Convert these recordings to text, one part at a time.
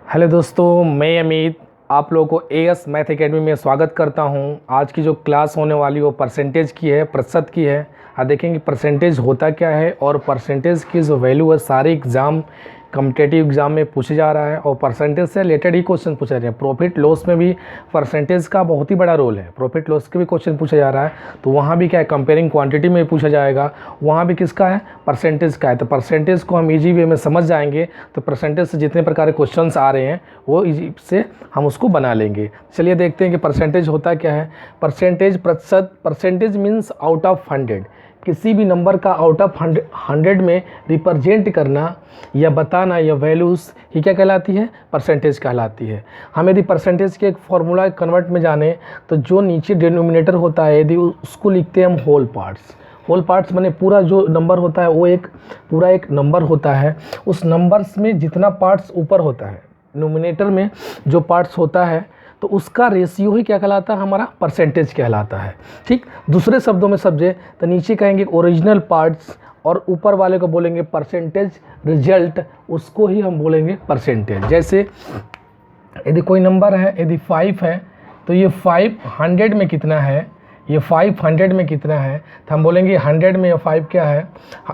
Hello दोस्तों, मैं अमित आप लोगों को एएस मैथ एकेडमी में स्वागत करता हूं। आज की जो क्लास होने वाली वो परसेंटेज की है, प्रतिशत की है। देखेंगे परसेंटेज होता क्या है और परसेंटेज की जो वैल्यू है सारे एग्ज़ाम कॉम्पिटिटिव एग्ज़ाम में पूछे जा रहा है और परसेंटेज से रिलेटेड ही क्वेश्चन पूछे जा रहे हैं। प्रॉफिट लॉस में भी परसेंटेज का बहुत ही बड़ा रोल है, प्रॉफिट लॉस के भी क्वेश्चन पूछा जा रहा है। तो वहाँ भी क्या है, कंपेयरिंग क्वांटिटी में पूछा जाएगा, वहाँ भी किसका है, परसेंटेज का है। तो परसेंटेज को हम ईजी वे में समझ जाएंगे तो परसेंटेज से जितने प्रकार के क्वेश्चन आ रहे हैं वो ईजी से हम उसको बना लेंगे। चलिए देखते हैं कि परसेंटेज होता क्या है। परसेंटेज प्रतिशत, परसेंटेज मीन्स आउट ऑफ 100, किसी भी नंबर का आउट ऑफ 100 में रिप्रेजेंट करना या बताना या वैल्यूज़ ही क्या कहलाती है, परसेंटेज कहलाती है। हम यदि परसेंटेज के एक फार्मूला कन्वर्ट में जाने तो जो नीचे डिनोमिनेटर होता है यदि उसको लिखते हैं हम होल पार्ट्स। होल पार्ट्स माने पूरा जो नंबर होता है वो पूरा एक नंबर होता है। उस नंबर्स में जितना पार्ट्स ऊपर होता है, डिनोमिनेटर में जो पार्ट्स होता है तो उसका रेशियो ही क्या कहलाता है, हमारा परसेंटेज कहलाता है। ठीक, दूसरे शब्दों में समझे तो नीचे कहेंगे ओरिजिनल पार्ट्स और ऊपर वाले को बोलेंगे परसेंटेज रिजल्ट, उसको ही हम बोलेंगे परसेंटेज। जैसे यदि कोई नंबर है, यदि 5 है तो ये 500 में कितना है, ये 500 में कितना है, तो हम बोलेंगे 100 में 5 क्या है,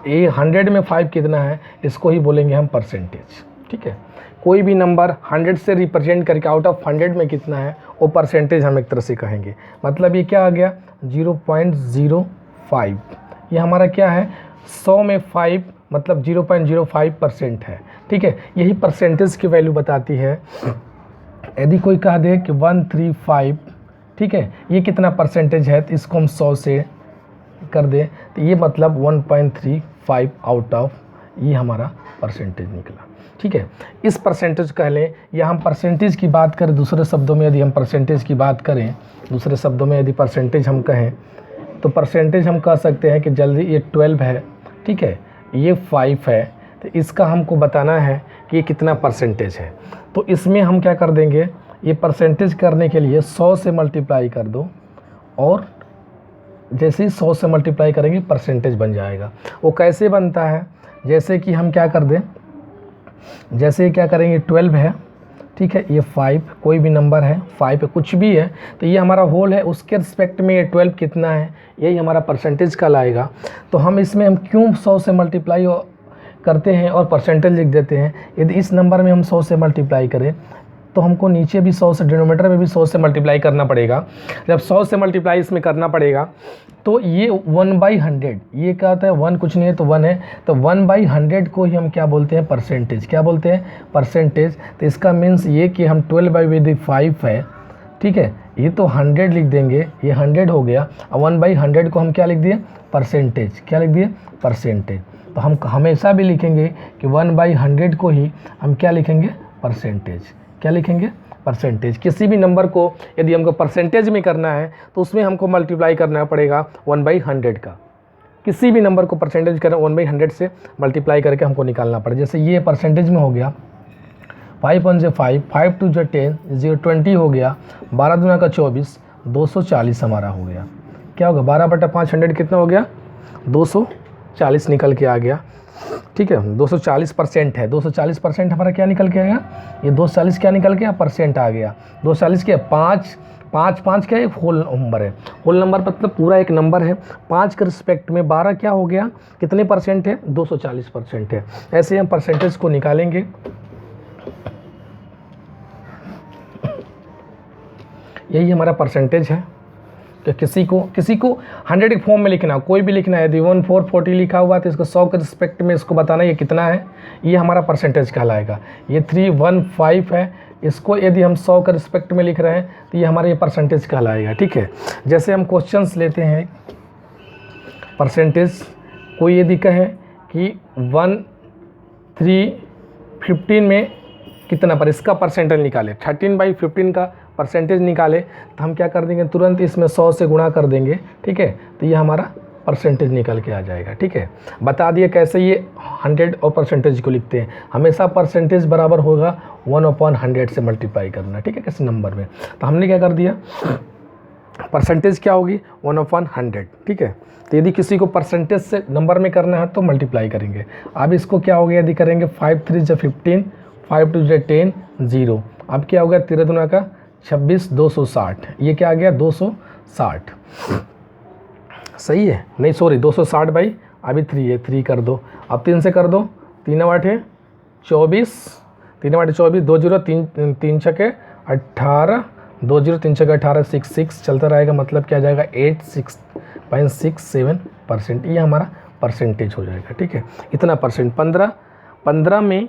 ये 100 में 5 कितना है, इसको ही बोलेंगे हम परसेंटेज। ठीक है, कोई भी नंबर 100 से रिप्रेजेंट करके आउट ऑफ 100 में कितना है वो परसेंटेज हम एक तरह से कहेंगे। मतलब ये क्या आ गया, 0.05। ये हमारा क्या है, 100 में 5 मतलब 0.05% है। ठीक है, यही परसेंटेज की वैल्यू बताती है। यदि कोई कह दे कि 135, ठीक है, ये कितना परसेंटेज है, तो इसको हम 100 से कर दे तो ये मतलब 1.35 आउट ऑफ, ये हमारा परसेंटेज निकला। ठीक है, इस परसेंटेज कह लें या हम परसेंटेज की बात करें, दूसरे शब्दों में यदि हम परसेंटेज की बात करें, दूसरे शब्दों में यदि परसेंटेज हम कहें तो परसेंटेज हम कह सकते हैं कि जल्दी ये 12 है, ठीक है, ये 5 है, तो इसका हमको बताना है कि ये कितना परसेंटेज है। तो इसमें हम क्या कर देंगे, ये परसेंटेज करने के लिए 100 से मल्टीप्लाई कर दो और जैसे ही 100 से मल्टीप्लाई करेंगे परसेंटेज बन जाएगा। वो कैसे बनता है, जैसे कि हम क्या कर दें, जैसे क्या करेंगे 12 है, ठीक है, ये 5 कोई भी नंबर है, 5 है, कुछ भी है, तो ये हमारा होल है, उसके रिस्पेक्ट में ये 12 कितना है, यही हमारा परसेंटेज का लाएगा। तो हम इसमें हम क्यों 100 से मल्टीप्लाई करते हैं और परसेंटेज लिख देते हैं। यदि इस नंबर में हम 100 से मल्टीप्लाई करें तो हमको नीचे भी 100 से, डिनोमिनेटर में भी 100 से मल्टीप्लाई करना पड़ेगा। जब 100 से मल्टीप्लाई इसमें करना पड़ेगा तो ये 1/100, ये क्या होता है, 1 कुछ नहीं है तो 1 है, तो 1/100 को ही हम क्या बोलते हैं, परसेंटेज। क्या बोलते हैं, परसेंटेज। तो इसका मीन्स ये कि हम 12/5 है, ठीक है, ये तो 100 लिख देंगे, ये 100 हो गया, और 1/100 को हम क्या लिख दिए, परसेंटेज। क्या लिख दिए, परसेंटेज। तो हम हमेशा भी लिखेंगे कि 1/100 को ही हम क्या लिखेंगे, परसेंटेज। क्या लिखेंगे, परसेंटेज। किसी भी नंबर को यदि हमको परसेंटेज में करना है तो उसमें हमको मल्टीप्लाई करना पड़ेगा 1/100 का। किसी भी नंबर को परसेंटेज करना 1/100 से मल्टीप्लाई करके हमको निकालना पड़ेगा। जैसे ये परसेंटेज में हो गया, 5 1 से 5, 5 2 से 10, 0 20 हो गया, 12 दूना का 24, 240 हमारा हो गया। क्या होगा, 12/5 100 कितना हो गया, 240 निकल के आ गया। ठीक है, 240% है, 240% हमारा क्या निकल के आएगा, ये 240 क्या निकल गया, परसेंट आ गया। 240 क्या, 5 क्या, एक होल नंबर है। होल नंबर मतलब पूरा एक नंबर है, 5 के रिस्पेक्ट में 12 क्या हो गया, कितने परसेंट है, 240% है। ऐसे हम परसेंटेज को निकालेंगे। यही हमारा परसेंटेज है। कि किसी को 100 के फॉर्म में लिखना, कोई भी लिखना है, यदि 1440 लिखा हुआ तो इसको 100 के रिस्पेक्ट में इसको बताना ये कितना है, ये हमारा परसेंटेज कहलाएगा। ये 315 है, इसको यदि हम 100 के रिस्पेक्ट में लिख रहे हैं तो ये हमारा ये परसेंटेज कहलाएगा। ठीक है, जैसे हम क्वेश्चंस लेते हैं परसेंटेज, कोई यदि कहे कि 1315 में कितना पर इसका परसेंटेज निकाले, 13/15 का परसेंटेज निकाले, तो हम क्या कर देंगे, तुरंत इसमें 100 से गुणा कर देंगे। ठीक है, तो ये हमारा परसेंटेज निकल के आ जाएगा। ठीक है, बता दिए कैसे ये 100 और परसेंटेज को लिखते हैं। हमेशा परसेंटेज बराबर होगा 1/100 से मल्टीप्लाई करना। ठीक है, किसी नंबर में, तो हमने क्या कर दिया, परसेंटेज क्या होगी, 1/100। ठीक है, तो यदि किसी को परसेंटेज से नंबर में करना है तो मल्टीप्लाई करेंगे। अब इसको क्या हो गया, यदि करेंगे 5 3 से 15, 5 टू ज 10 0। अब क्या हो गया 13 दूना का 26 260, ये क्या आ गया 260। सही है, नहीं सॉरी 260 भाई, अभी 3 है, 3 कर दो, अब 3 से कर दो, 3 8 24, 3 8 24, 2 0 3 छके 18, 2 0 3 छके 18, 6 चलता रहेगा, मतलब क्या जाएगा 86.67%। ये हमारा परसेंटेज हो जाएगा। ठीक है, इतना परसेंट 15 में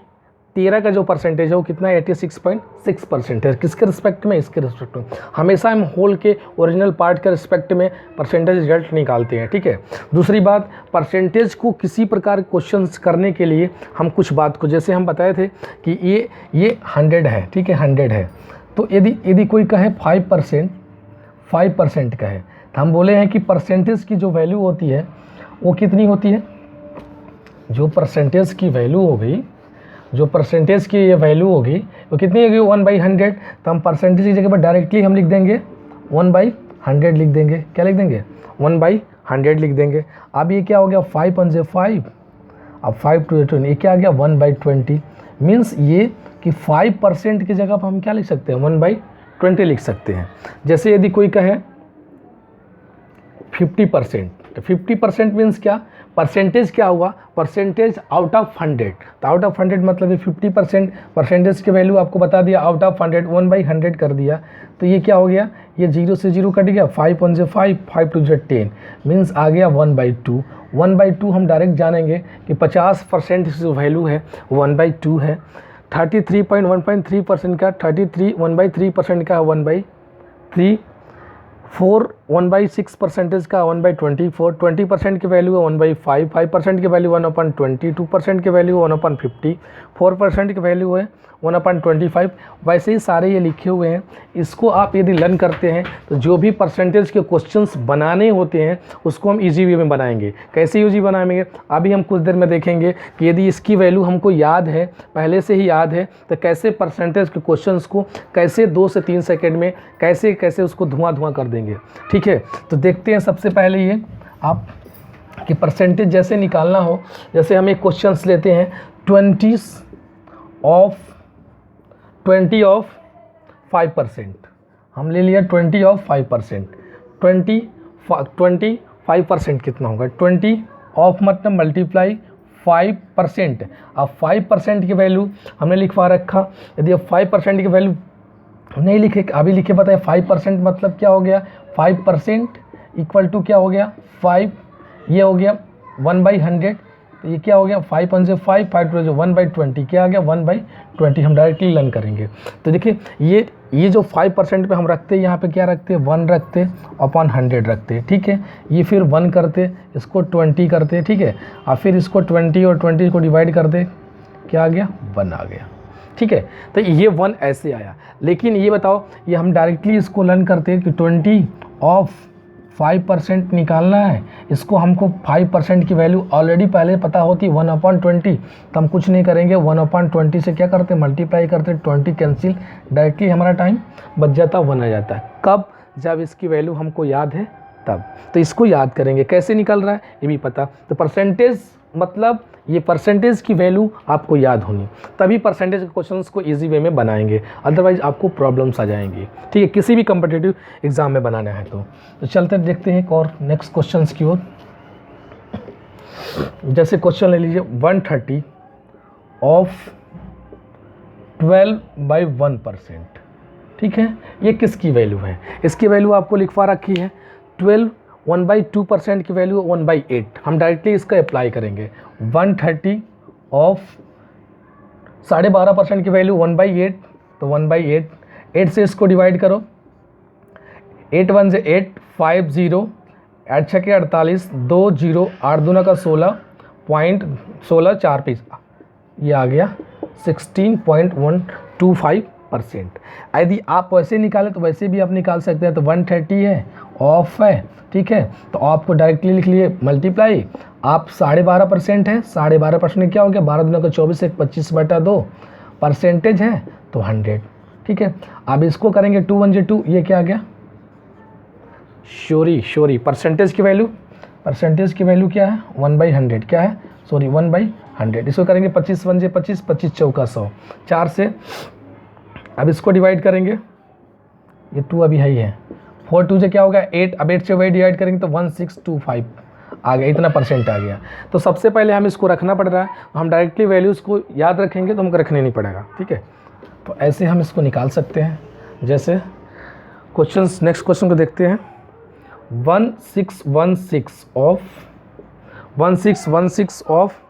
13 का जो परसेंटेज है वो कितना है 86.6% है। किसके रिस्पेक्ट में, इसके रिस्पेक्ट में। हमेशा हम होल के ओरिजिनल पार्ट के रिस्पेक्ट में परसेंटेज रिजल्ट निकालते हैं। ठीक है, दूसरी बात, परसेंटेज को किसी प्रकार क्वेश्चंस करने के लिए हम कुछ बात को, जैसे हम बताए थे कि ये 100 है, ठीक है 100 है, तो यदि कोई कहे 5% का है, तो हम बोले हैं कि परसेंटेज की जो वैल्यू होती है वो कितनी होती है, जो परसेंटेज की वैल्यू होगी, जो परसेंटेज की ये वैल्यू होगी वो कितनी होगी 1/100। तो हम परसेंटेज की जगह पर डायरेक्टली हम लिख देंगे 1/100 लिख देंगे। क्या लिख देंगे 1/100 लिख देंगे। अब ये क्या हो गया 5 × 5, अब 5 टू 20, ये क्या आ गया 1/20। मीन्स ये कि 5% की जगह पर हम क्या लिख सकते हैं 1/20 लिख सकते हैं। जैसे यदि कोई कहे 50%, तो 50% मीन्स क्या, परसेंटेज क्या हुआ, परसेंटेज आउट ऑफ 100। तो आउट ऑफ 100 मतलब ये 50%, परसेंटेज की वैल्यू आपको बता दिया आउट ऑफ 100, 1/100 कर दिया। तो ये क्या हो गया, ये 0 से 0 कट गया, 5 × 5, 5 टू 10 मीन्स आ गया 1/2। 1/2 हम डायरेक्ट जानेंगे कि 50% जो वैल्यू है 1/2 है। 33.1.3% का 1/3% का 1/3, 1/6% का 1/24, 20% की वैल्यू है 1/5, 5% की वैल्यू 1/20, 2% की वैल्यू 1/50, 4% की वैल्यू है 1/25। वैसे ही सारे ये लिखे हुए हैं। इसको आप यदि लर्न करते हैं तो जो भी परसेंटेज के क्वेश्चंस बनाने होते हैं उसको हम इजी वे में बनाएंगे। कैसे इजी बनाएंगे, अभी हम कुछ देर में देखेंगे कि यदि इसकी वैल्यू हमको याद है, पहले से ही याद है, तो कैसे परसेंटेज के क्वेश्चंस को कैसे 2 से 3 सेकेंड में कैसे उसको धुआं कर देंगे। ठीक है, तो देखते हैं सबसे पहले ये आप कि परसेंटेज जैसे निकालना हो, जैसे हम एक क्वेश्चंस लेते हैं 20 ऑफ 5%, हम ले लिया 20 ऑफ 5%, 25% कितना होगा 20 ऑफ मतलब मल्टीप्लाई 5%। अब 5% की वैल्यू हमने लिखवा रखा, यदि अब 5% की वैल्यू नहीं लिखे, अभी लिखे बताए 5% मतलब क्या हो गया 5% इक्वल टू क्या हो गया 5, ये हो गया 1/100, तो ये क्या हो गया 5 × 5, 5 टू 1/20, क्या आ गया 1/20। हम डायरेक्टली लर्न करेंगे। तो देखिए ये जो 5% पे हम रखते हैं, यहाँ पे क्या रखते हैं 1 रखते अपॉन 100 रखते हैं। ठीक है, ये फिर 1 करते, इसको 20 करते। ठीक है, और फिर इसको 20 और 20 को डिवाइड कर दे, क्या आ गया 1 आ गया। ठीक है, तो ये 1 ऐसे आया। लेकिन ये बताओ, ये हम डायरेक्टली इसको लर्न करते हैं कि 20 ऑफ 5% निकालना है, इसको हमको 5% की वैल्यू ऑलरेडी पहले पता होती 1/20, तो हम कुछ नहीं करेंगे 1/20 से क्या करते मल्टीप्लाई करते, 20 कैंसिल, डायरेक्टली हमारा टाइम बच जाता 1 आ जाता है। कब, जब इसकी वैल्यू हमको याद है तब। तो इसको याद करेंगे, कैसे निकल रहा है ये भी पता। तो परसेंटेज मतलब ये परसेंटेज की वैल्यू आपको याद होनी, तभी परसेंटेज के क्वेश्चंस को इजी वे में बनाएंगे, अदरवाइज आपको प्रॉब्लम्स आ जाएंगी। ठीक है, किसी भी कम्पिटिटिव एग्जाम में बनाना है तो चलते देखते हैं एक और नेक्स्ट क्वेश्चंस की ओर। जैसे क्वेश्चन ले लीजिए 130 ऑफ 12/1%। ठीक है, ये किसकी वैल्यू है, इसकी वैल्यू आपको लिखवा रखी है 12, 1/2% की वैल्यू 1/8। हम डायरेक्टली इसका अप्लाई करेंगे। 130 ऑफ 12.5% की वैल्यू 1/8, तो 1/8, 8 से इसको डिवाइड करो, 8 1 से 8, 5 0, 8 6 के 48, 2 0, 8 दूना का 16, 4 पीस, ये आ गया 16.125%। यदि आप वैसे निकालें तो वैसे भी आप निकाल सकते हैं। तो 130 है, ऑफ है, ठीक है, तो आपको डायरेक्टली लिख लिए मल्टीप्लाई, आप 12.5% है, 12.5% क्या हो गया 12 दूना का 24, 25/2 परसेंटेज है तो 100। ठीक है, अब इसको करेंगे 2 1 2, ये क्या आ गया सॉरी परसेंटेज की वैल्यू क्या है 1/100, क्या है सॉरी 1/100 100। इसको करेंगे 25 1 25, 25 चौका 100, 4 से अब इसको डिवाइड करेंगे, ये 2 अभी है, 4 2 से क्या होगा 8, अब 8 से वही डिवाइड करेंगे तो 1625 आ गया, इतना परसेंट आ गया। तो सबसे पहले हम इसको रखना पड़ रहा है, हम डायरेक्टली वैल्यूज़ को याद रखेंगे तो हमको रखने नहीं पड़ेगा, ठीक है। तो ऐसे हम इसको निकाल सकते हैं। जैसे क्वेश्चंस, नेक्स्ट क्वेश्चन को देखते हैं। 1616 ऑफ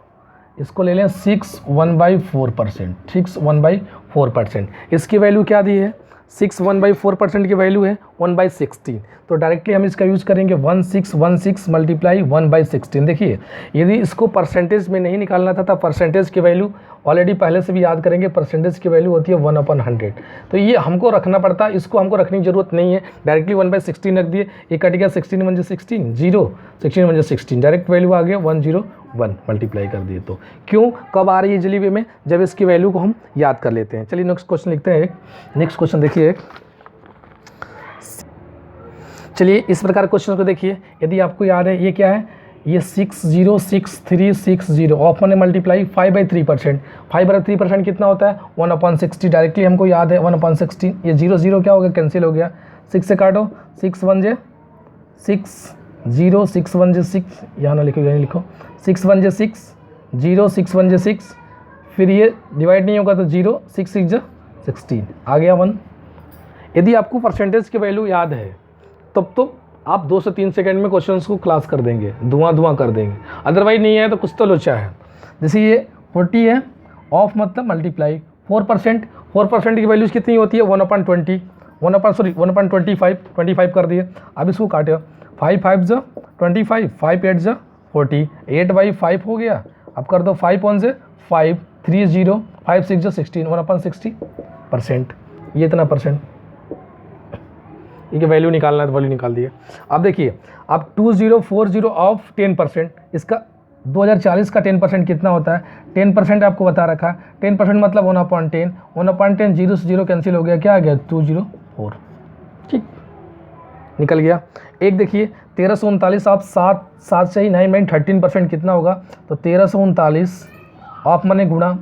इसको ले लें 6 1/4%, 6 1/4%। इसकी वैल्यू क्या दी है, 6 1/4% की वैल्यू है 1/16। तो डायरेक्टली हम इसका यूज़ करेंगे 1616 मल्टीप्लाई 1/16। देखिए यदि इसको परसेंटेज में नहीं निकालना था तो परसेंटेज की वैल्यू ऑलरेडी पहले से भी याद करेंगे, परसेंटेज की वैल्यू होती है 1/100। तो ये हमको रखना पड़ता है, इसको हमको रखने की ज़रूरत नहीं है, डायरेक्टली 1/16 रख दिए, ये कट गया 16 1 16 0, 16 1 16, डायरेक्ट वैल्यू आ गया 101 मल्टीप्लाई कर दिए। तो क्यों कब आ रही है इजली वे में, जब इसकी वैल्यू को हम याद कर लेते हैं। चलिए नेक्स्ट क्वेश्चन लिखते हैं। नेक्स्ट क्वेश्चन देखिए, चलिए इस प्रकार क्वेश्चन को देखिए। यदि आपको याद है ये क्या है, ये 606360 ऑफ मैंने मल्टीप्लाई 5/3%, 5/3% कितना होता है 1/60, डायरेक्टली हमको याद है 1/16। ये 0 0 क्या हो गया, कैंसिल हो गया, 6 से काटो, 6 1 6 0, 6 1 6, यहाँ ना लिखो यहीं लिखो, 6 1 6 0, 6 1 6, फिर ये डिवाइड नहीं होगा तो 0, 6 6 16 आ गया 1। यदि आपको परसेंटेज की वैल्यू याद है तब तो आप 2 से 3 सेकंड में क्वेश्चंस को क्लास कर देंगे, धुआं कर देंगे। अदरवाइज नहीं है तो कुछ तो लोचा है। जैसे ये 40 है, ऑफ मतलब मल्टीप्लाई 4%, 4% की वैल्यूज़ कितनी होती है 1/20, 1/25 कर दिए। अब इसको काटे, 5 5 25, 5 8 40, 8/5 हो गया। अब कर दो 5 1 से 5, 3 0, 5 6 16, 1/60%, ये इतना परसेंट। ये वैल्यू निकालना है तो वैल्यू निकाल दिए। अब देखिए, अब 2040 ऑफ 10%, इसका 2040 का 10% कितना होता है, 10% आपको बता रखा है, 10% मतलब 1/10, 1/10 0 से 0 कैंसिल हो गया, क्या आ गया 204, ठीक निकल गया। एक देखिए 1339 ऑफ 7 से ही 9 13% कितना होगा, तो 1339 ऑफ मने गुणा,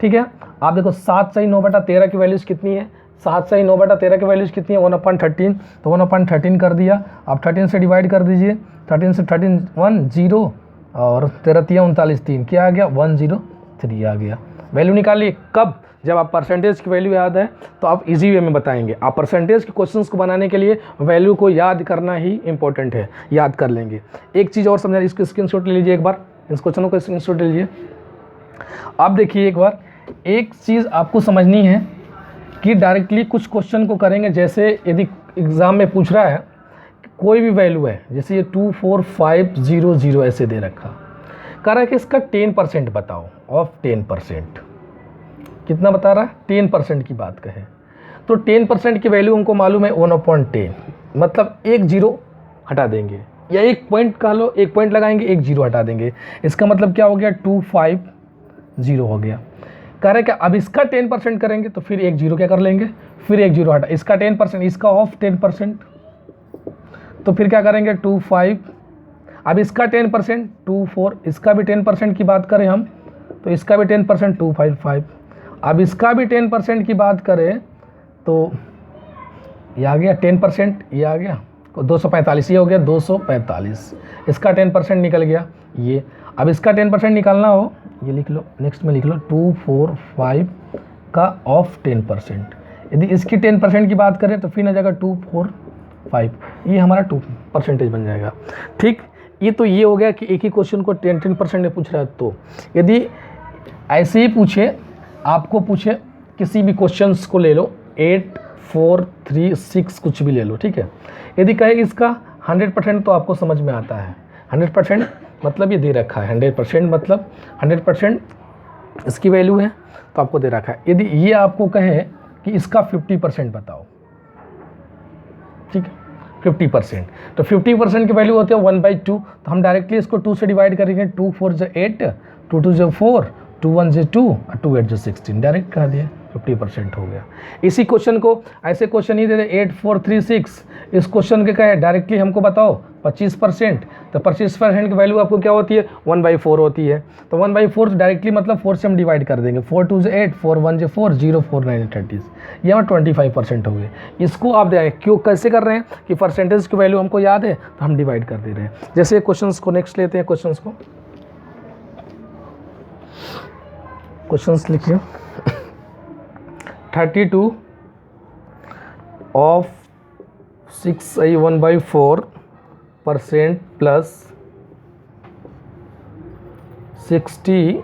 ठीक है। आप देखो 7 से ही 9/13 की वैल्यूज़ कितनी है, 7 से ही 9/13 की वैल्यूज़ कितनी है 1/13, तो 1/13 कर दिया। आप 13 से डिवाइड कर दीजिए, 13 से 13 1 0 और 13 39 3, क्या आ गया 103 आ गया। वैल्यू निकालिए कब, जब आप परसेंटेज की वैल्यू याद है तो आप इजी वे में बताएंगे। आप परसेंटेज के क्वेश्चंस को बनाने के लिए वैल्यू को याद करना ही इंपॉर्टेंट है, याद कर लेंगे। एक चीज़ और समझा, इसको स्क्रीनशॉट ले लीजिए एक बार, इस क्वेश्चनों को स्क्रीनशॉट ले लीजिए। आप देखिए एक बार, एक चीज़ आपको समझनी है कि डायरेक्टली कुछ क्वेश्चन को करेंगे, जैसे यदि एग्ज़ाम में पूछ रहा है कोई भी वैल्यू है, जैसे ये 24500 ऐसे दे रखा, कह रहा है कि इसका 10% बताओ, ऑफ 10%, कितना बता रहा है 10% की बात कहे तो 10% की वैल्यू हमको मालूम है 1/10, मतलब एक जीरो हटा देंगे, या एक पॉइंट कह लो, एक पॉइंट लगाएंगे, एक जीरो हटा देंगे। इसका मतलब क्या हो गया 250 हो गया। कह रहे क्या, अब इसका 10% करेंगे तो फिर एक जीरो क्या कर लेंगे, फिर एक जीरो हटा, इसका 10%, इसका ऑफ 10%, तो फिर क्या करेंगे 25, अब इसका 10% 24, इसका भी 10% की बात करें हम तो इसका भी 10% 255, अब इसका भी 10% की बात करें तो ये आ गया 10%, ये आ गया 245, ये हो गया 245, इसका 10% निकल गया ये। अब इसका 10% निकालना हो, ये लिख लो, नेक्स्ट में लिख लो 245 का ऑफ 10%, यदि इसकी 10% की बात करें तो फिर आ जाएगा 245, ये हमारा 2% बन जाएगा, ठीक। ये तो ये हो गया कि एक ही क्वेश्चन को 10% में पूछ रहा है। तो यदि ऐसे ही पूछे, आपको पूछे किसी भी क्वेश्चंस को ले लो 8 4 3 6 कुछ भी ले लो, ठीक है। यदि कहेगी इसका 100% तो आपको समझ में आता है, 100% मतलब ये दे रखा है, 100% मतलब 100% इसकी वैल्यू है तो आपको दे रखा है। यदि ये आपको कहे कि इसका 50% बताओ, ठीक है 50%, तो 50% की वैल्यू होती है 1/2, तो हम डायरेक्टली इसको 2 से डिवाइड करेंगे, 2 4 8, 2 2 4, 2 1 2 और 2 8 16, डायरेक्ट कह दिया। 50% हो गया। इसी क्वेश्चन को ऐसे क्वेश्चन ही दे दे 8436, इस क्वेश्चन के क्या है डायरेक्टली हमको बताओ 25%, तो 25% की वैल्यू आपको क्या होती है 1/4 होती है। तो 1/4 डायरेक्टली मतलब 4 से हम डिवाइड कर देंगे, 4 2 से 8, 4 1 से 4, 0 4 9 30, ये हमारे 25% हो गए। इसको आप देखें क्यों कैसे कर रहे हैं कि परसेंटेज की वैल्यू हमको याद है तो हम डिवाइड कर दे रहे हैं। जैसे क्वेश्चन को नेक्स्ट लेते हैं, क्वेश्चंस लिखिए 32 of 6i 1/4% प्लस 60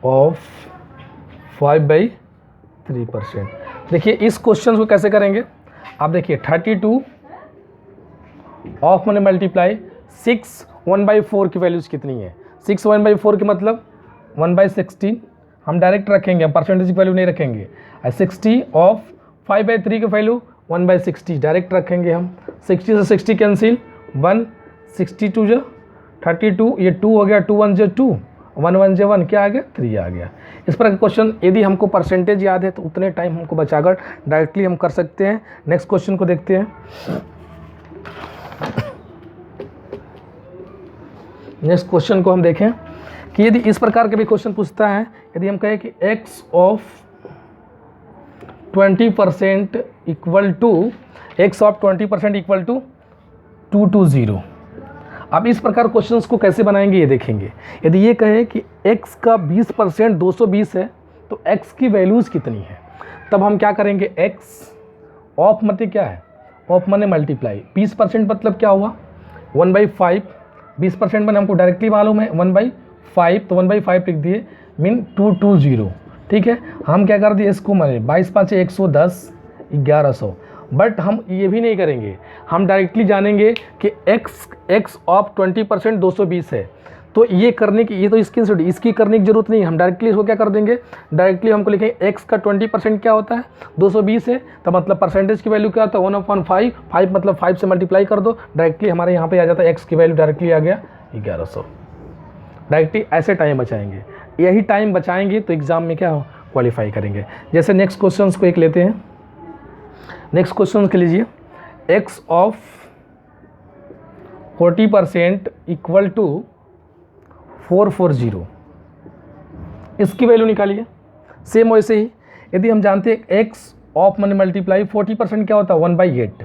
of 5/3%। देखिए इस क्वेश्चन को कैसे करेंगे, आप देखिए 32 ऑफ मैंने मल्टीप्लाई 6 1/4 की वैल्यूज कितनी है, 6 1/4 की मतलब 1/16 हम डायरेक्ट रखेंगे, हम परसेंटेज की वैल्यू नहीं रखेंगे। 60 ऑफ 5/3 की वैल्यू 1/60 डायरेक्ट रखेंगे हम। 60 से 60 कैंसिल, 1 62 जो 32, ये 2 हो गया, 2 1 जो 2, 1 1 जो 1, क्या आ गया 3 आ गया। इस पर क्वेश्चन यदि हमको परसेंटेज याद है तो उतने टाइम हमको बचाकर डायरेक्टली हम कर सकते हैं। नेक्स्ट क्वेश्चन को देखते हैं। नेक्स्ट क्वेश्चन को हम देखें कि यदि इस प्रकार के भी क्वेश्चन पूछता है, यदि हम कहें कि x of 20% equal to x of 20% equal to 220। अब इस प्रकार क्वेश्चंस को कैसे बनाएंगे ये देखेंगे। यदि ये कहे कि x का 20% 220 है तो x की वैल्यूज़ कितनी है, तब हम क्या करेंगे, x ऑफ मतलब क्या है, ऑफ माने मल्टीप्लाई, 20% मतलब क्या हुआ 1/5, 20% मैंने हमको डायरेक्टली मालूम है 1/5, तो 1/5 लिख दिए, मीन 220। ठीक है, हम क्या कर दिए इसको मैंने 22 5 110 1100। बट हम ये भी नहीं करेंगे, हम डायरेक्टली जानेंगे कि x ऑफ 20% 220 है। तो ये करने की, ये तो इसकी करने की जरूरत नहीं है, हम डायरेक्टली इसको क्या कर देंगे, डायरेक्टली हमको लिखेंगे x का 20% क्या होता है 220 है, तो मतलब परसेंटेज की वैल्यू क्या होता है 1/5, 5 मतलब 5 से मल्टीप्लाई कर दो, डायरेक्टली हमारे यहाँ पे आ जाता है x की वैल्यू डायरेक्टली आ गया 1100। डायरेक्टली ऐसे टाइम बचाएंगे, यही टाइम बचाएंगे तो एग्ज़ाम में क्या क्वालिफाई करेंगे। जैसे नेक्स्ट क्वेश्चन को एक लेते हैं। नेक्स्ट क्वेश्चन के लीजिए, x ऑफ 40% इक्वल टू 440, इसकी वैल्यू निकालिए। सेम वैसे ही यदि हम जानते हैं x ऑफ मैंने मल्टीप्लाई 40% क्या होता है 1/8,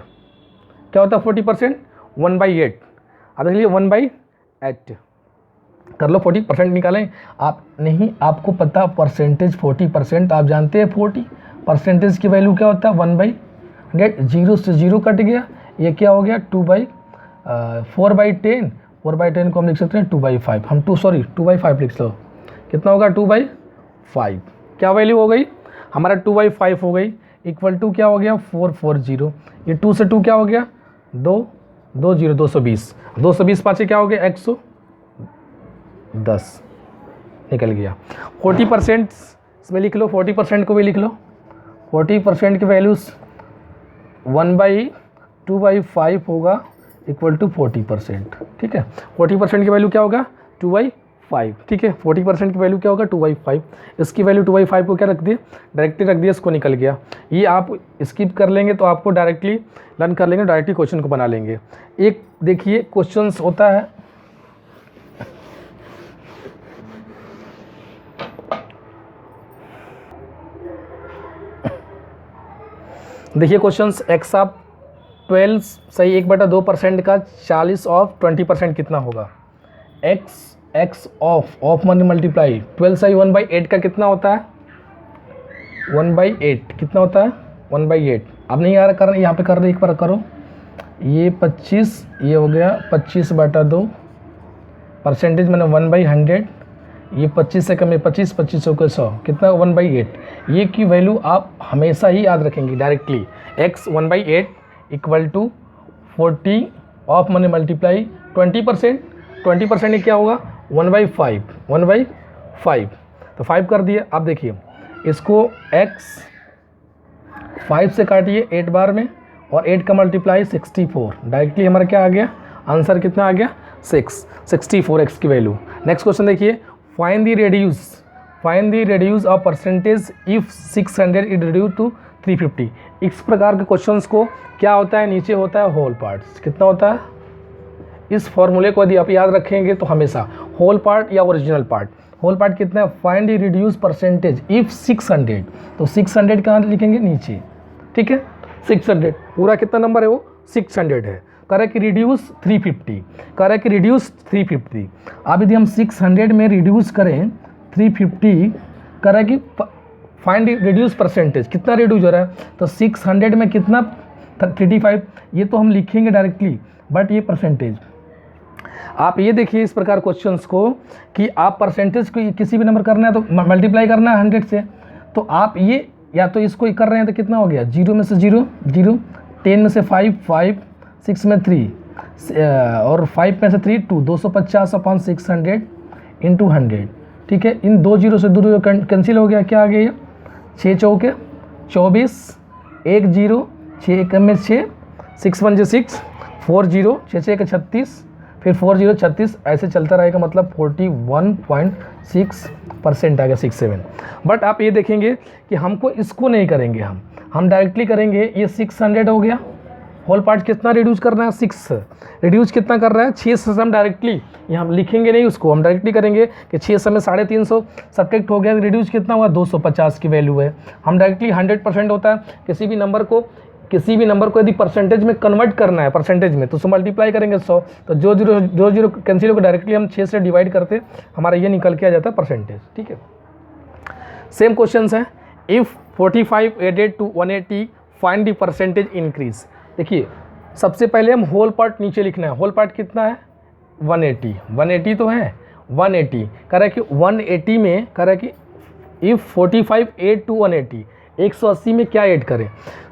क्या होता है 40% 1/8। अब देख लीजिए 1/8 कर लो, 40% निकालें आप, नहीं आपको पता परसेंटेज 40%, आप जानते हैं 40 परसेंटेज की वैल्यू क्या होता है 1/8, 0 से 0 कट गया, ये क्या हो गया 4/10, 4/10 को हम लिख सकते हैं 2/5, हम 2/5 लिख लो, कितना होगा 2/5, क्या वैल्यू हो गई हमारा 2/5 हो गई, इक्वल टू क्या हो गया 440, ये 2 से 2 क्या हो गया 2 2 0 220, 220 पाँच क्या हो गया 110 निकल गया। 40% इसमें लिख लो, 40% को भी लिख लो, 40% की वैल्यूज़ 1/2/5 होगा इक्वल टू 40%। ठीक है, 40% की वैल्यू क्या होगा 2/5। ठीक है, 40% की वैल्यू क्या होगा 2/5, इसकी वैल्यू 2/5 को क्या रख दिए डायरेक्टली रख दिया, इसको निकल गया। ये आप स्किप कर लेंगे तो आपको डायरेक्टली लर्न कर लेंगे, डायरेक्टली क्वेश्चन को बना लेंगे। एक देखिए क्वेश्चन होता है, देखिए क्वेश्चंस, x ऑफ 12 सही 1/2% का 40 ऑफ 20% कितना होगा, x ऑफ मैंने मल्टीप्लाई 12 सही 1/8 का कितना होता है 1/8, कितना होता है 1/8। अब नहीं आ रहा करना, यहाँ पे कर रहे एक बार करो, ये 25, ये हो गया 25/2, परसेंटेज मैंने 1/100, ये 25 से कम है 25, 25 को 100, कितना 1/8। ये की वैल्यू आप हमेशा ही याद रखेंगे directly, x 1/8 equal to 40 of मैंने मल्टीप्लाई 20%, 20% ये क्या होगा 1/5, तो 5 कर दिए। अब देखिए इसको x 5 से काटिए 8 बार में, और 8 का मल्टीप्लाई 64, डायरेक्टली हमारा क्या आ गया आंसर कितना आ गया 64 x की वैल्यू। नेक्स्ट क्वेश्चन देखिए, find the radius find the reduce of percentage if 600 is reduce to 350। इस प्रकार के क्वेश्चंस को क्या होता है, नीचे होता है होल पार्ट। कितना होता है, इस फॉर्मूले को यदि आप याद रखेंगे तो हमेशा होल पार्ट या ओरिजिनल पार्ट। होल पार्ट कितना है, find the reduce percentage if 600, तो 600 कहाँ लिखेंगे, नीचे। ठीक है, 600 पूरा कितना नंबर है, वो 600 है। कह रहा है कि रिड्यूस 350, कह रहा है कि रिड्यूस 350। अब यदि हम 600 में रिड्यूस करें 350, कह रहा है कि फाइंड रिड्यूस परसेंटेज, कितना रिड्यूस हो रहा है, तो 600 में कितना 35, ये तो हम लिखेंगे डायरेक्टली, बट ये परसेंटेज। आप ये देखिए इस प्रकार क्वेश्चंस को कि आप परसेंटेज को किसी भी नंबर करना है तो मल्टीप्लाई करना है 100 से, तो आप ये या तो इसको कर रहे हैं तो कितना हो गया, 0 में से 0 0, 10 में से 5 5, 6 में 3 और 5 में से 3 2, 250 अपॉन 600 इंटू 100। ठीक है, इन 2 जीरो से 2 जीरो कैंसिल हो गया, क्या आ गया, 6 चौके 24, 1 0, 6 1 में 6, 6 1 6, 4 0, 6 6 36, फिर 4 0 36, ऐसे चलता रहेगा, मतलब 41.6% आ गया 67। बट आप ये देखेंगे कि हमको इसको नहीं करेंगे, हम डायरेक्टली करेंगे। ये 600 हो गया, होल पार्ट कितना रिड्यूस करना है, 6 रिड्यूस कितना कर रहा है, 6 से हम डायरेक्टली यहाँ लिखेंगे नहीं उसको, हम डायरेक्टली करेंगे कि 6 से में 350 सब्ट्रैक्ट हो गया, रिड्यूस कितना हुआ, 250 की वैल्यू है। हम डायरेक्टली 100% होता है, किसी भी नंबर को यदि परसेंटेज में कन्वर्ट करना है परसेंटेज में, तो उसको मल्टीप्लाई करेंगे 100, तो जो जीरो कैंसिल होकर डायरेक्टली हम 6 से डिवाइड करते, हमारा ये निकल के आ जाता है परसेंटेज। ठीक है, सेम क्वेश्चन है, if 45 added to 180 find the percentage increase. देखिए सबसे पहले हम होल पार्ट नीचे लिखना है, होल पार्ट कितना है, 180 तो है, 180 कह रहा है कि 180 में कह रहा है कि इफ़ 45 एड टू 180, 180 में क्या ऐड करें,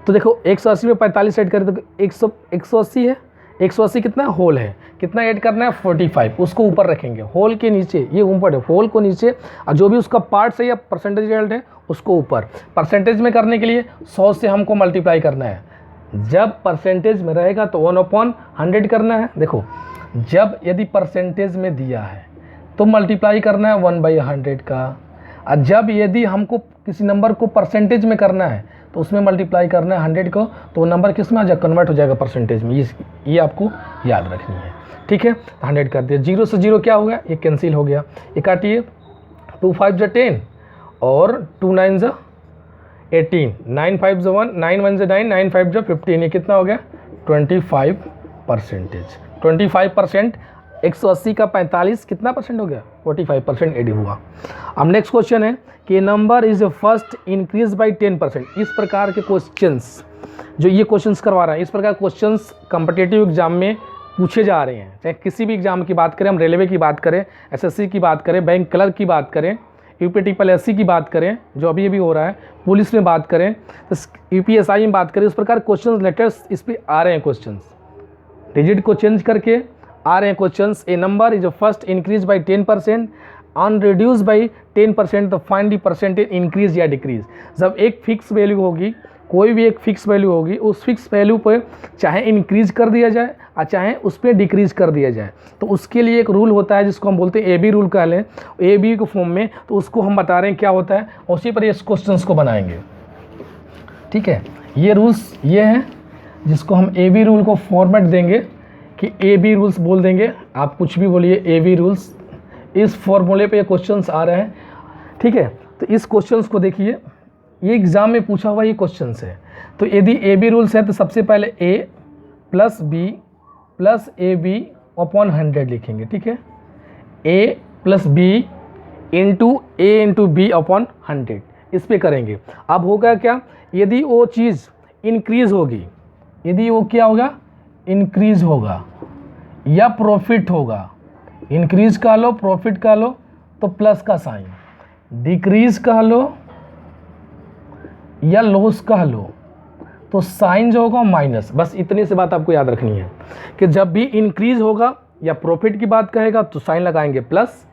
तो देखो 180 में 45 ऐड करें तो 180 है, 180 कितना होल है, कितना ऐड करना है 45, उसको ऊपर रखेंगे, होल के नीचे, ये ऊपर है, होल को नीचे, और जो भी उसका पार्ट है या परसेंटेज रिजल्ट है उसको ऊपर। परसेंटेज में करने के लिए 100 से हमको मल्टीप्लाई करना है, जब परसेंटेज में रहेगा तो 1/100 करना है। देखो जब यदि परसेंटेज में दिया है तो मल्टीप्लाई करना है 1/100 का, और जब यदि हमको किसी नंबर को परसेंटेज में करना है तो उसमें मल्टीप्लाई करना है 100 को, तो वो नंबर किस में आ जाएगा, कन्वर्ट हो जाएगा परसेंटेज में। ये आपको याद रखनी है। ठीक है, 100 कर दिया, 0 से 0 क्या हो गया, ये कैंसिल हो गया, ये काटिए, 2 5 × 10 और 2 9 × 18, 9 5 × 1, 9 1 × 9, 9 5 × 15, ये कितना हो गया 25%। 25%, 180 का 45 कितना परसेंट हो गया, 45% एड हुआ। अब नेक्स्ट क्वेश्चन है कि number is first increase by 10%। इस प्रकार के क्वेश्चंस जो ये क्वेश्चंस करवा रहा है, इस प्रकार क्वेश्चंस कॉम्पिटिटिव एग्जाम में पूछे जा रहे हैं, चाहे किसी भी एग्जाम की बात करें, हम रेलवे की बात करें, एसएससी की बात करें, बैंक क्लर्क की बात करें, यूपीटीपीएससी की बात करें जो अभी हो रहा है, पुलिस में बात करें, तो यूपीएसआई में बात करें, उस प्रकार क्वेश्चन लेटर्स इस पर आ रहे हैं, क्वेश्चंस डिजिट को चेंज करके आ रहे हैं questions. A number is first increase by 10% on reduce by 10%, तो फाइंड द परसेंटेज इंक्रीज या डिक्रीज। जब एक फिक्स वैल्यू होगी, कोई भी एक फिक्स वैल्यू होगी, उस फिक्स वैल्यू पर चाहे इंक्रीज कर दिया जाए और चाहे उस पर डिक्रीज कर दिया जाए, तो उसके लिए एक रूल होता है जिसको हम बोलते हैं ए बी रूल कह लें, ए बी के फॉर्म में, तो उसको हम बता रहे हैं क्या होता है, उसी पर ये क्वेश्चंस को बनाएंगे। ठीक है, ये रूल्स ये हैं जिसको हम ए बी रूल को फॉर्मेट देंगे कि ए बी रूल्स बोल देंगे, आप कुछ भी बोलिए, ए बी रूल्स। इस फॉर्मूले पे ये क्वेश्चंस आ रहे हैं। ठीक है, तो इस क्वेश्चंस को देखिए, ये एग्ज़ाम में पूछा हुआ ये क्वेश्चंस है। तो यदि ए बी रूल्स है तो सबसे पहले A plus B plus A B upon 100 लिखेंगे। ठीक है, A plus B into A into B upon 100, इस पे करेंगे। अब होगा क्या, यदि वो चीज़ इंक्रीज़ होगी, यदि वो क्या होगा, इंक्रीज़ होगा या प्रॉफिट होगा, इंक्रीज़ का लो, प्रॉफिट का लो तो प्लस का साइन, डिक्रीज़ का लो या लॉस का लो तो साइन जो होगा माइनस। बस इतनी सी बात आपको याद रखनी है कि जब भी इंक्रीज़ होगा या प्रॉफिट की बात कहेगा तो साइन लगाएंगे प्लस,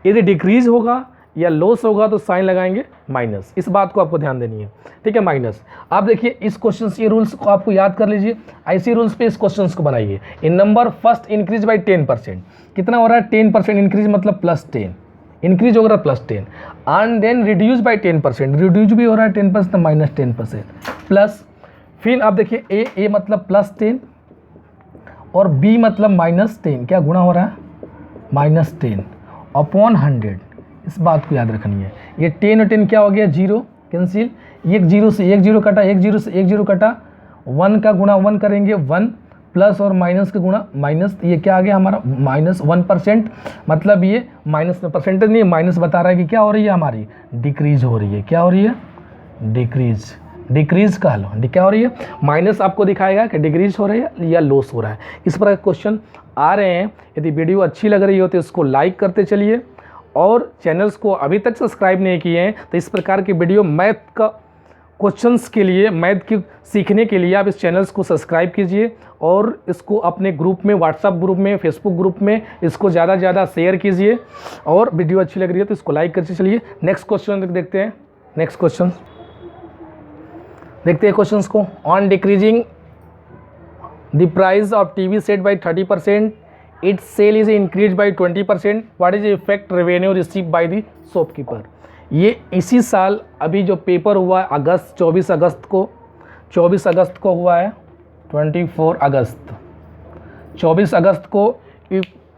यदि डिक्रीज़ होगा या लॉस होगा तो साइन लगाएंगे माइनस। इस बात को आपको ध्यान देनी है। ठीक है, माइनस। आप देखिए इस क्वेश्चन ये रूल्स को आपको याद कर लीजिए, ऐसे रूल्स पे इस क्वेश्चन को बनाइए। इन नंबर फर्स्ट इंक्रीज बाई 10%, कितना हो रहा है 10% इंक्रीज मतलब +10, इंक्रीज होगा +10 and then reduce by 10%, reduce भी हो रहा है 10% तो -10% प्लस। फिर आप देखिए ए मतलब +10 और बी मतलब -10, क्या गुणा हो रहा है -10 अपॉन 100। इस बात को याद रखनी है। ये 10 और 10 क्या हो गया 0 कैंसिल, एक 0 से एक 0 कटा, एक 0 से एक 0 कटा, 1 का गुणा 1 करेंगे 1 प्लस और माइनस का गुणा माइनस, ये क्या आ गया हमारा -1%। मतलब ये माइनस में परसेंटेज नहीं, माइनस बता रहा है कि क्या हो रही है हमारी डिक्रीज हो रही है। क्या हो रही है डिक्रीज का लो, क्या हो रही है माइनस आपको दिखाएगा कि डिक्रीज हो रही है या लॉस हो रहा है। इस प्रकार के क्वेश्चन आ रहे हैं। यदि वीडियो अच्छी लग रही हो तो इसको लाइक करते चलिए, और चैनल्स को अभी तक सब्सक्राइब नहीं किए हैं तो इस प्रकार की वीडियो मैथ का क्वेश्चंस के लिए, मैथ की सीखने के लिए आप इस चैनल्स को सब्सक्राइब कीजिए और इसको अपने ग्रुप में, व्हाट्सएप ग्रुप में, फेसबुक ग्रुप में इसको ज़्यादा से ज़्यादा शेयर कीजिए। और वीडियो अच्छी लग रही है तो इसको लाइक करते चलिए। नेक्स्ट क्वेश्चन देखते हैं। नेक्स्ट क्वेश्चन देखते हैं क्वेश्चंस को। On decreasing the price of TV set by 30%, its sale is increase by 20%, what is the effect revenue receive by the shopkeeper. ये इसी साल अभी जो पेपर हुआ है अगस्त 24 अगस्त को हुआ है, 24 अगस्त को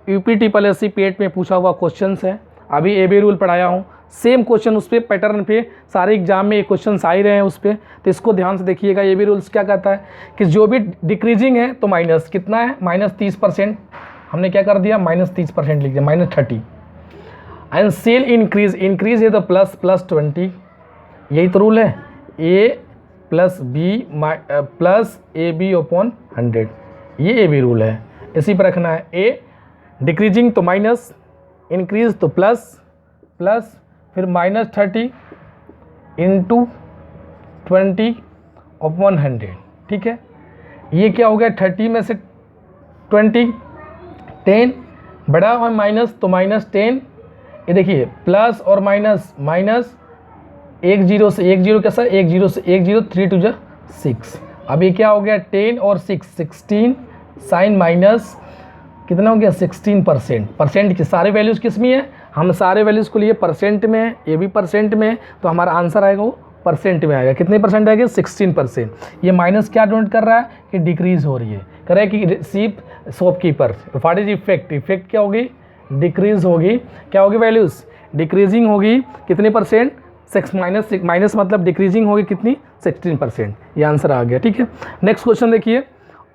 यूपीटी पॉलिसी पेट में पूछा हुआ क्वेश्चन है। अभी एबी रूल पढ़ाया हूँ, सेम क्वेश्चन उस पर पैटर्न पे सारे एग्जाम में ये क्वेश्चन आ ही रहे हैं उस पर, तो इसको ध्यान से देखिएगा। एबी रूल्स क्या कहता है कि जो भी डिक्रीजिंग है तो माइनस कितना है -30%, हमने क्या कर दिया -30% लिख दिया, -30। एंड सेल इंक्रीज है तो +20, यही तो रूल है, A plus B plus A B upon 100, ये ए बी रूल है। इसी पर रखना है, ए डिक्रीजिंग तो माइनस, इंक्रीज तो प्लस, फिर -30 इंटू 20 अपॉन 100, ठीक है। ये क्या हो गया 30 में से 20, 10 बड़ा और माइनस तो -10, ये देखिए प्लस और माइनस, एक 0 से एक 0 कैसा, एक 0 से एक 0, 3 2 6। अब ये क्या हो गया 10 और 6 16, साइन माइनस कितना हो गया 16%। परसेंट की सारे वैल्यूज़ किस में है, हम सारे वैल्यूज़ को लिए परसेंट में है, ये भी परसेंट में है, तो हमारा आंसर आएगा वो परसेंट में आएगा। कितने परसेंट आएगा 16%। ये माइनस क्या डोंट कर रहा है कि डिक्रीज़ हो रही है, कर रहा है कि receive shopkeeper. What is effect क्या होगी डिक्रीज़ होगी, क्या होगी वैल्यूज़ डिक्रीजिंग होगी, कितने परसेंट माइनस मतलब डिक्रीजिंग होगी कितनी 16%। ये आंसर आ गया, ठीक है। नेक्स्ट क्वेश्चन देखिए।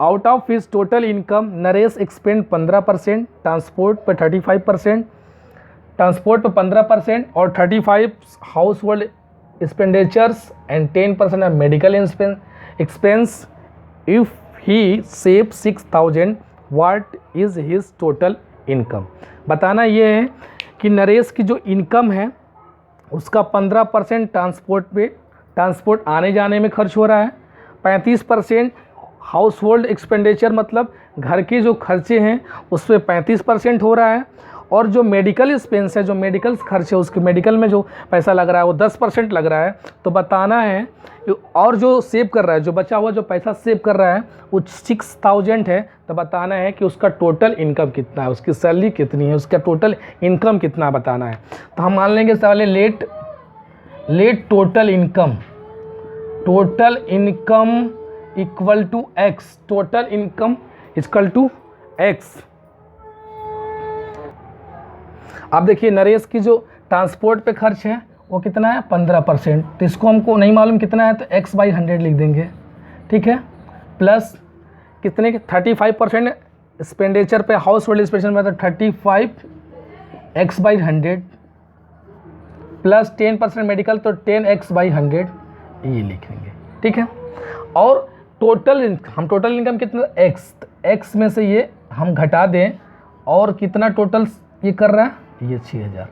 Out of his total income Naresh expand 15%, transport पर 35%, ट्रांसपोर्ट पर 15% और 35 house hold expenditures and 10% of medical expense. If he save 6000, what is his total income. बताना ये है कि नरेश की जो इनकम है उसका 15% ट्रांसपोर्ट आने जाने में खर्च हो रहा है, 35% हाउस होल्ड एक्सपेंडिचर मतलब घर के जो खर्चे हैं उस पर 35% हो रहा है, और जो मेडिकल एक्सपेंस है, जो मेडिकल खर्च है उसके मेडिकल में जो पैसा लग रहा है वो 10% लग रहा है। तो बताना है, और जो सेव कर रहा है, जो बचा हुआ जो पैसा सेव कर रहा है वो 6000 है, तो बताना है कि उसका टोटल इनकम कितना है, उसकी सैलरी कितनी है, उसका टोटल इनकम कितना बताना है। तो हम मान लेंगे पहले let total income equal to X, total income equal to X. अब देखिए नरेश की जो ट्रांसपोर्ट पे खर्च है वो कितना है 15%, तो इसको हमको नहीं मालूम कितना है तो x/100 लिख देंगे, ठीक है। प्लस कितने के 35% एक्सपेंडिचर पे हाउस होल्ड एक्सपेंडिचर में, तो 35 x/100 प्लस 10% मेडिकल तो 10 x/100, ये लिखेंगे, ठीक है। और टोटल इनकम कितना x में से ये हम घटा दें, और कितना टोटल ये कर रहा है ये 6000।